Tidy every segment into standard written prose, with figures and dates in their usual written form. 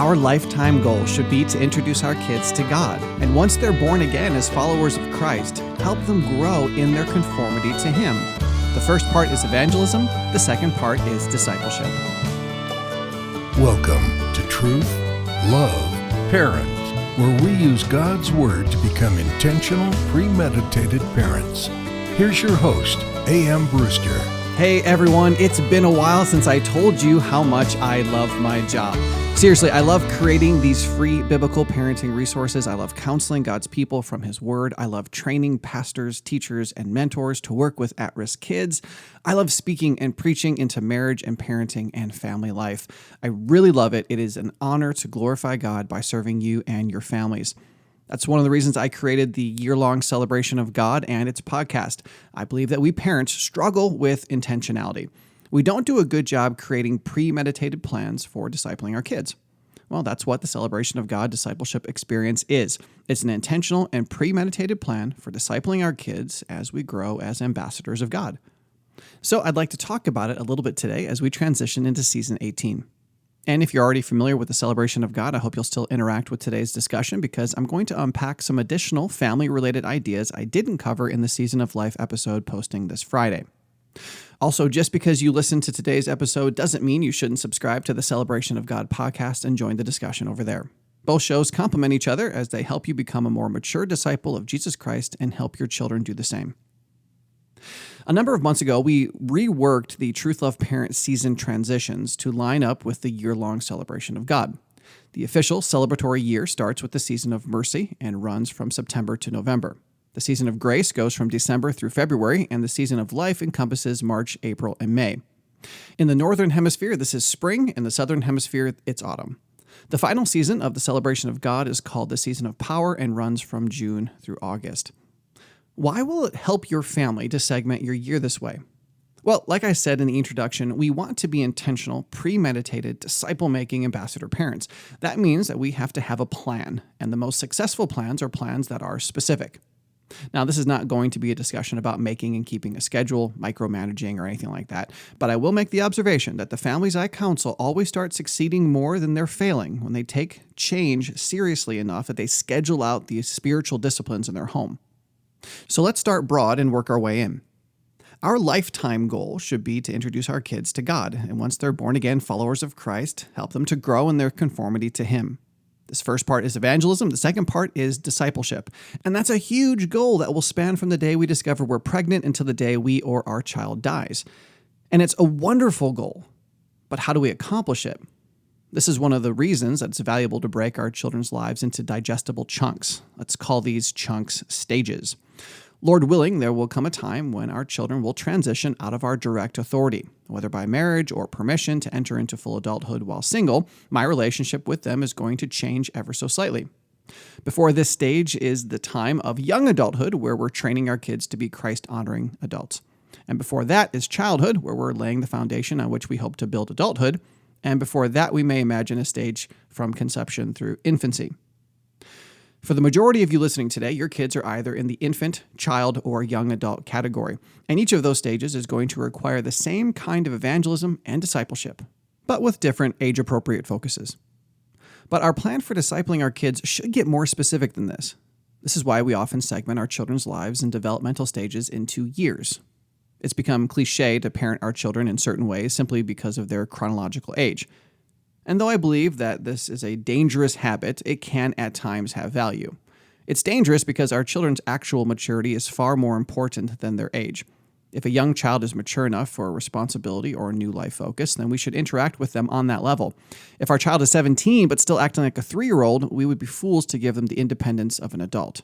Our lifetime goal should be to introduce our kids to God, and once they're born again as followers of Christ, help them grow in their conformity to Him. The first part is evangelism, the second part is discipleship. Welcome to Truth.Love.Family, where we use God's Word to become intentional, premeditated parents. Here's your host, AMBrewster. Hey everyone, it's been a while since I told you how much I love my job. Seriously, I love creating these free biblical parenting resources. I love counseling God's people from His Word. I love training pastors, teachers, and mentors to work with at-risk kids. I love speaking and preaching into marriage and parenting and family life. I really love it. It is an honor to glorify God by serving you and your families. That's one of the reasons I created the year-long celebration of God and its podcast. I believe that we parents struggle with intentionality. We don't do a good job creating premeditated plans for discipling our kids. Well, that's what the Celebration of God discipleship experience is. It's an intentional and premeditated plan for discipling our kids as we grow as ambassadors of God. So I'd like to talk about it a little bit today as we transition into season 18. And if you're already familiar with the Celebration of God, I hope you'll still interact with today's discussion because I'm going to unpack some additional family-related ideas I didn't cover in the Season of Life episode posting this Friday. Also, just because you listen to today's episode doesn't mean you shouldn't subscribe to the Celebration of God podcast and join the discussion over there. Both shows complement each other as they help you become a more mature disciple of Jesus Christ and help your children do the same. A number of months ago, we reworked the Truth Love Parent season transitions to line up with the year-long Celebration of God. The official celebratory year starts with the Season of Mercy and runs from September to November. The Season of Grace goes from December through February, and the Season of Life encompasses March, April, and May. In the Northern Hemisphere, this is spring. In the Southern Hemisphere, it's autumn. The final season of the Celebration of God is called the Season of Power and runs from June through August. Why will it help your family to segment your year this way? Well, like I said in the introduction, we want to be intentional, premeditated, disciple-making ambassador parents. That means that we have to have a plan, and the most successful plans are plans that are specific. Now, this is not going to be a discussion about making and keeping a schedule, micromanaging, or anything like that, but I will make the observation that the families I counsel always start succeeding more than they're failing when they take change seriously enough that they schedule out the spiritual disciplines in their home. So let's start broad and work our way in. Our lifetime goal should be to introduce our kids to God, and once they're born-again followers of Christ, help them to grow in their conformity to Him. This first part is evangelism, the second part is discipleship, and that's a huge goal that will span from the day we discover we're pregnant until the day we or our child dies. And it's a wonderful goal, but how do we accomplish it? This is one of the reasons that it's valuable to break our children's lives into digestible chunks. Let's call these chunks stages. Lord willing, there will come a time when our children will transition out of our direct authority. Whether by marriage or permission to enter into full adulthood while single, my relationship with them is going to change ever so slightly. Before this stage is the time of young adulthood, where we're training our kids to be Christ-honoring adults. And before that is childhood, where we're laying the foundation on which we hope to build adulthood. And before that, we may imagine a stage from conception through infancy. For the majority of you listening today, your kids are either in the infant, child, or young adult category, and each of those stages is going to require the same kind of evangelism and discipleship, but with different age-appropriate focuses. But our plan for discipling our kids should get more specific than this. This is why we often segment our children's lives and developmental stages into years. It's become cliché to parent our children in certain ways simply because of their chronological age. And though I believe that this is a dangerous habit, it can at times have value. It's dangerous because our children's actual maturity is far more important than their age. If a young child is mature enough for a responsibility or a new life focus, then we should interact with them on that level. If our child is 17 but still acting like a 3-year-old, we would be fools to give them the independence of an adult.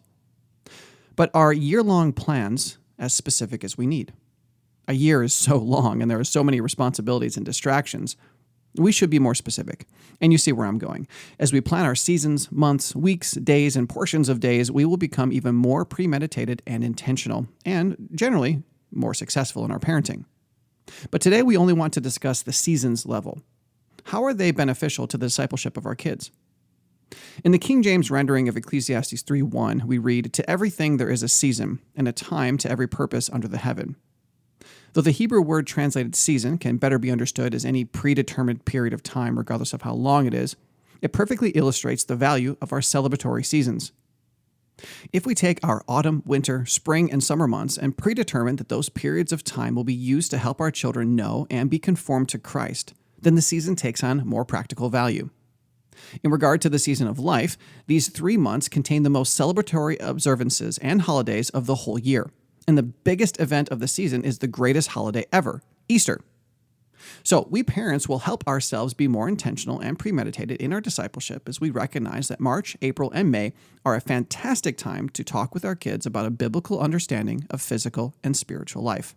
But are year-long plans as specific as we need? A year is so long and there are so many responsibilities and distractions. We should be more specific, and you see where I'm going. As we plan our seasons, months, weeks, days, and portions of days, we will become even more premeditated and intentional, and generally more successful in our parenting. But today we only want to discuss the seasons level. How are they beneficial to the discipleship of our kids? In the King James rendering of Ecclesiastes 3:1, we read, "To everything there is a season, and a time to every purpose under the heaven." Though the Hebrew word translated season can better be understood as any predetermined period of time, regardless of how long it is, It perfectly illustrates the value of our celebratory seasons. If we take our autumn, winter, spring, and summer months and predetermine that those periods of time will be used to help our children know and be conformed to Christ, then the season takes on more practical value. In regard to the season of life, these 3 months contain the most celebratory observances and holidays of the whole year. And the biggest event of the season is the greatest holiday ever, Easter. So we parents will help ourselves be more intentional and premeditated in our discipleship as we recognize that March, April, and May are a fantastic time to talk with our kids about a biblical understanding of physical and spiritual life.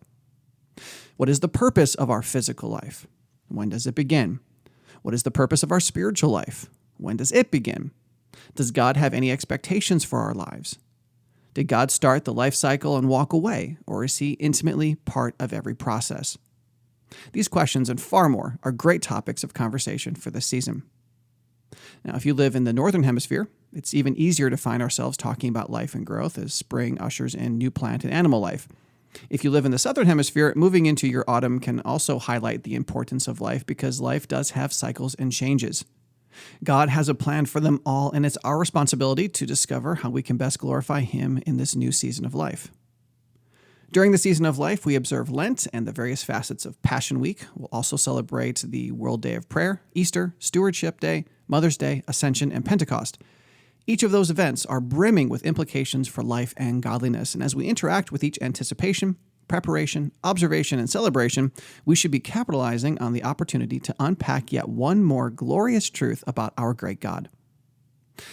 What is the purpose of our physical life? When does it begin? What is the purpose of our spiritual life? When does it begin? Does God have any expectations for our lives? Did God start the life cycle and walk away, or is he intimately part of every process? These questions and far more are great topics of conversation for this season. Now, if you live in the Northern Hemisphere, it's even easier to find ourselves talking about life and growth as spring ushers in new plant and animal life. If you live in the Southern Hemisphere, moving into your autumn can also highlight the importance of life because life does have cycles and changes. God has a plan for them all, and it's our responsibility to discover how we can best glorify him in this new season of life. During the season of life, we observe Lent and the various facets of Passion Week. We'll also celebrate the World Day of Prayer, Easter, Stewardship Day, Mother's Day, Ascension, and Pentecost. Each of those events are brimming with implications for life and godliness, and as we interact with each anticipation, preparation, observation, and celebration, we should be capitalizing on the opportunity to unpack yet one more glorious truth about our great God.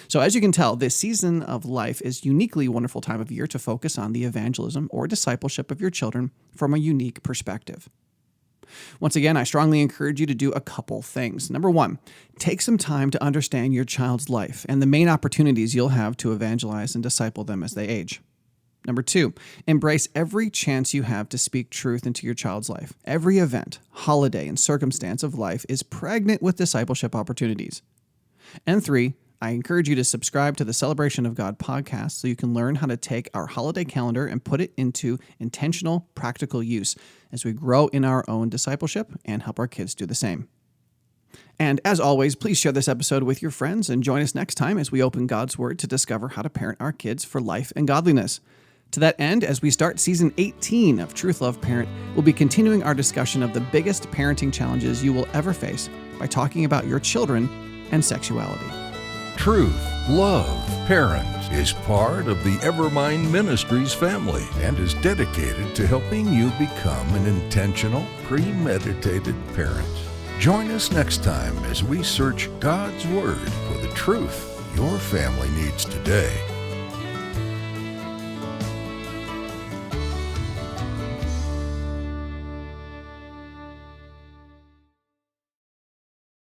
So as you can tell, this season of life is uniquely wonderful time of year to focus on the evangelism or discipleship of your children from a unique perspective. Once again, I strongly encourage you to do a couple things. Number one, take some time to understand your child's life and the main opportunities you'll have to evangelize and disciple them as they age. Number two, embrace every chance you have to speak truth into your child's life. Every event, holiday, and circumstance of life is pregnant with discipleship opportunities. And three, I encourage you to subscribe to the Celebration of God podcast so you can learn how to take our holiday calendar and put it into intentional, practical use as we grow in our own discipleship and help our kids do the same. And as always, please share this episode with your friends and join us next time as we open God's Word to discover how to parent our kids for life and godliness. To that end, as we start season 18 of Truth, Love, Parent, we'll be continuing our discussion of the biggest parenting challenges you will ever face by talking about your children and sexuality. Truth, Love, Parent is part of the Evermind Ministries family and is dedicated to helping you become an intentional, premeditated parent. Join us next time as we search God's Word for the truth your family needs today.